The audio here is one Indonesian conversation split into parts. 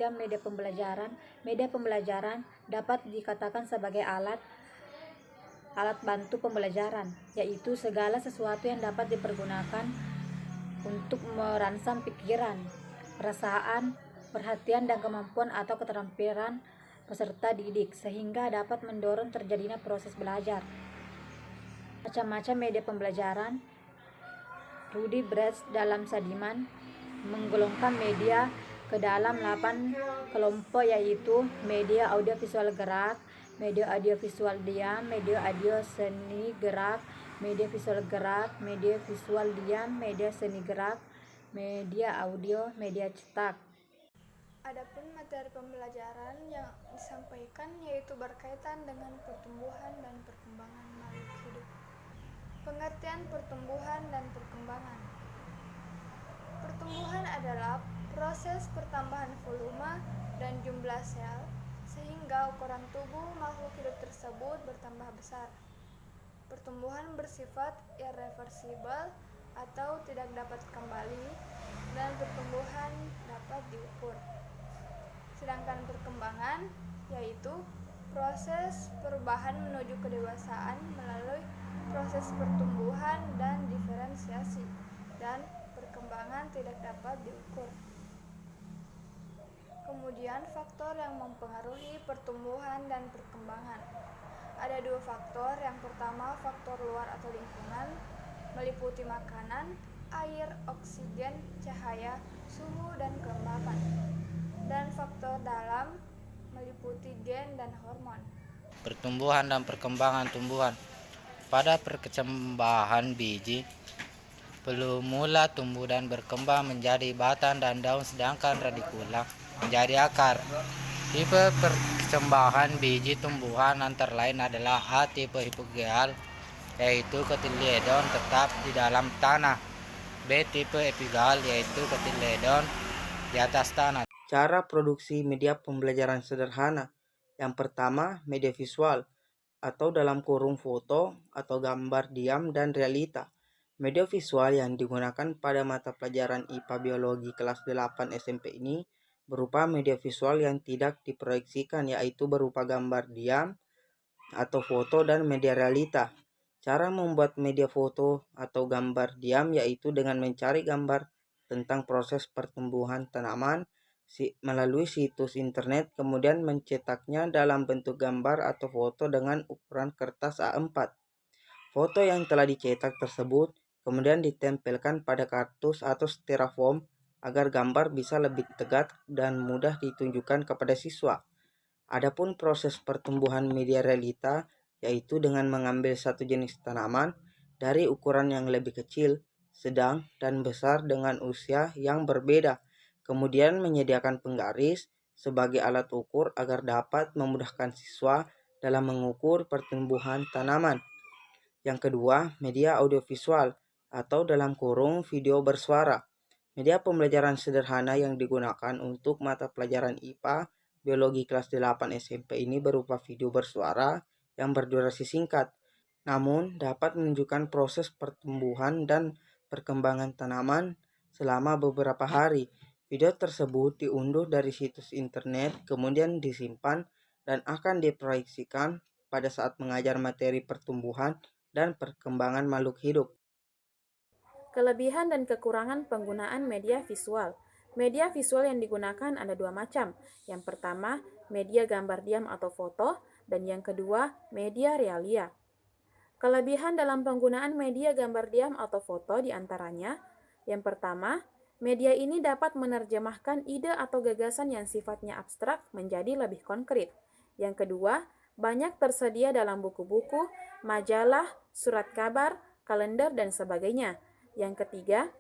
dan media pembelajaran. Media pembelajaran dapat dikatakan sebagai alat bantu pembelajaran, yaitu segala sesuatu yang dapat dipergunakan untuk merangsang pikiran, perasaan, perhatian, dan kemampuan atau keterampilan peserta didik, sehingga dapat mendorong terjadinya proses belajar. Macam-macam media pembelajaran. Rudy Bress dalam Sadiman menggolongkan media ke dalam 8 kelompok, yaitu media audiovisual gerak, media audiovisual diam, media audio seni gerak, media visual gerak, media visual diam, media seni gerak, media audio, media cetak. Adapun materi pembelajaran yang disampaikan yaitu berkaitan dengan pertumbuhan dan perkembangan makhluk hidup. Pengertian pertumbuhan dan perkembangan. Pertumbuhan adalah proses pertambahan volume dan jumlah sel sehingga ukuran tubuh makhluk hidup tersebut bertambah besar. Pertumbuhan bersifat irreversibel atau tidak dapat kembali, dan pertumbuhan dapat diukur. Sedangkan perkembangan yaitu proses perubahan menuju kedewasaan melalui proses pertumbuhan dan diferensiasi, dan perkembangan tidak dapat diukur. Kemudian faktor yang mempengaruhi pertumbuhan dan perkembangan. Ada 2 faktor. Yang pertama, faktor luar atau lingkungan, meliputi makanan, air, oksigen, cahaya, suhu, dan kelembapan. Dan faktor dalam, meliputi gen dan hormon. Pertumbuhan dan perkembangan tumbuhan. Pada perkembangan biji, belum mula tumbuh dan berkembang menjadi batang dan daun, sedangkan radikula menjadi akar. Tipe perkembangan biji tumbuhan antara lain adalah A. Tipe hipogeal, yaitu kotiledon tetap di dalam tanah. B. Tipe epigal, yaitu kotiledon di atas tanah. Cara produksi media pembelajaran sederhana. Yang pertama, media visual atau dalam kurung foto atau gambar diam dan realita. Media visual yang digunakan pada mata pelajaran IPA Biologi kelas 8 SMP ini berupa media visual yang tidak diproyeksikan, yaitu berupa gambar diam atau foto dan media realita. Cara membuat media foto atau gambar diam yaitu dengan mencari gambar tentang proses pertumbuhan tanaman melalui situs internet, kemudian mencetaknya dalam bentuk gambar atau foto dengan ukuran kertas A4. Foto yang telah dicetak tersebut kemudian ditempelkan pada kartus atau styrofoam agar gambar bisa lebih tegak dan mudah ditunjukkan kepada siswa. Adapun proses pertumbuhan media realita yaitu dengan mengambil satu jenis tanaman dari ukuran yang lebih kecil, sedang, dan besar dengan usia yang berbeda, kemudian menyediakan penggaris sebagai alat ukur agar dapat memudahkan siswa dalam mengukur pertumbuhan tanaman. Yang kedua, media audiovisual atau dalam kurung video bersuara. Media pembelajaran sederhana yang digunakan untuk mata pelajaran IPA Biologi kelas 8 SMP ini berupa video bersuara yang berdurasi singkat, namun dapat menunjukkan proses pertumbuhan dan perkembangan tanaman selama beberapa hari. Video tersebut diunduh dari situs internet, kemudian disimpan dan akan diproyeksikan pada saat mengajar materi pertumbuhan dan perkembangan makhluk hidup. Kelebihan dan kekurangan penggunaan media visual. Media visual yang digunakan ada 2 macam. Yang pertama, media gambar diam atau foto, dan yang kedua, media realia. Kelebihan dalam penggunaan media gambar diam atau foto diantaranya, yang pertama, media ini dapat menerjemahkan ide atau gagasan yang sifatnya abstrak menjadi lebih konkret. Yang kedua, banyak tersedia dalam buku-buku, majalah, surat kabar, kalender, dan sebagainya. Yang ketiga,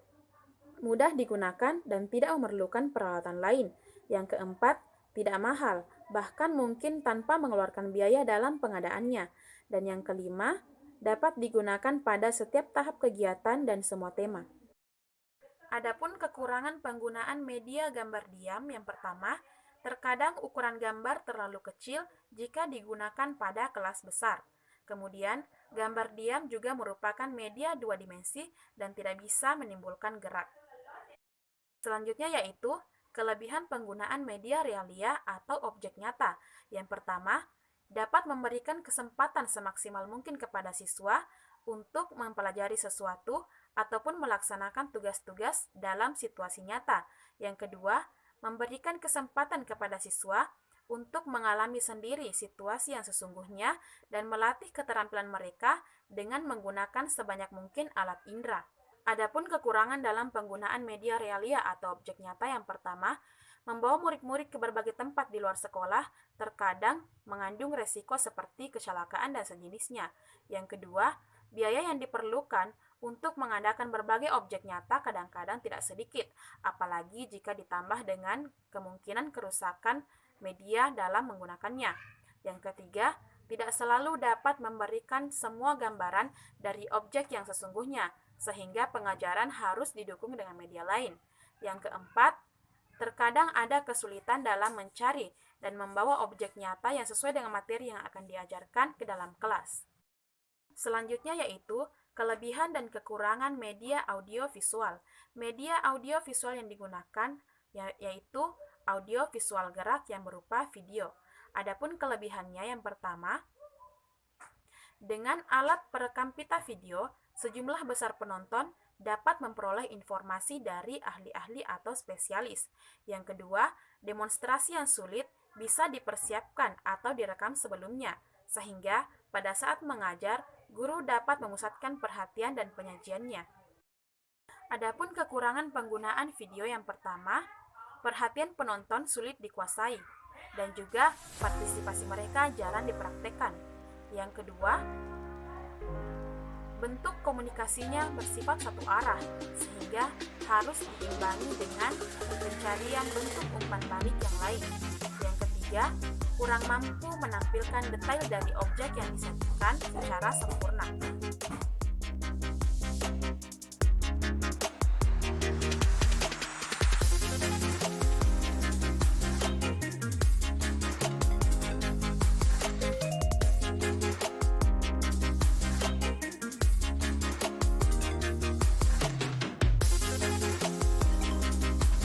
mudah digunakan dan tidak memerlukan peralatan lain. Yang keempat, tidak mahal, bahkan mungkin tanpa mengeluarkan biaya dalam pengadaannya. Dan yang kelima, dapat digunakan pada setiap tahap kegiatan dan semua tema. Adapun kekurangan penggunaan media gambar diam, yang pertama, terkadang ukuran gambar terlalu kecil jika digunakan pada kelas besar. Kemudian, gambar diam juga merupakan media 2 dimensi dan tidak bisa menimbulkan gerak. Selanjutnya yaitu Kelebihan penggunaan media realia atau objek nyata. Yang pertama, dapat memberikan kesempatan semaksimal mungkin kepada siswa untuk mempelajari sesuatu ataupun melaksanakan tugas-tugas dalam situasi nyata. Yang kedua, memberikan kesempatan kepada siswa untuk mengalami sendiri situasi yang sesungguhnya dan melatih keterampilan mereka dengan menggunakan sebanyak mungkin alat indera. Adapun kekurangan dalam penggunaan media realia atau objek nyata yang pertama, membawa murid-murid ke berbagai tempat di luar sekolah terkadang mengandung resiko seperti kecelakaan dan sejenisnya. Yang kedua, biaya yang diperlukan untuk mengadakan berbagai objek nyata kadang-kadang tidak sedikit, apalagi jika ditambah dengan kemungkinan kerusakan media dalam menggunakannya. Yang ketiga, tidak selalu dapat memberikan semua gambaran dari objek yang sesungguhnya, sehingga pengajaran harus didukung dengan media lain. Yang keempat, terkadang ada kesulitan dalam mencari dan membawa objek nyata yang sesuai dengan materi yang akan diajarkan ke dalam kelas. Selanjutnya yaitu kelebihan dan kekurangan media audiovisual. Media audiovisual yang digunakan yaitu audiovisual gerak yang berupa video. Adapun kelebihannya yang pertama, dengan alat perekam pita video, sejumlah besar penonton dapat memperoleh informasi dari ahli-ahli atau spesialis. Yang kedua, demonstrasi yang sulit bisa dipersiapkan atau direkam sebelumnya, sehingga pada saat mengajar, guru dapat memusatkan perhatian dan penyajiannya. Adapun kekurangan penggunaan video yang pertama, perhatian penonton sulit dikuasai, dan juga partisipasi mereka jarang dipraktekkan. Yang kedua, bentuk komunikasinya bersifat satu arah, sehingga harus diimbangi dengan pencarian bentuk umpan balik yang lain. Yang ketiga, kurang mampu menampilkan detail dari objek yang disajikan secara sempurna.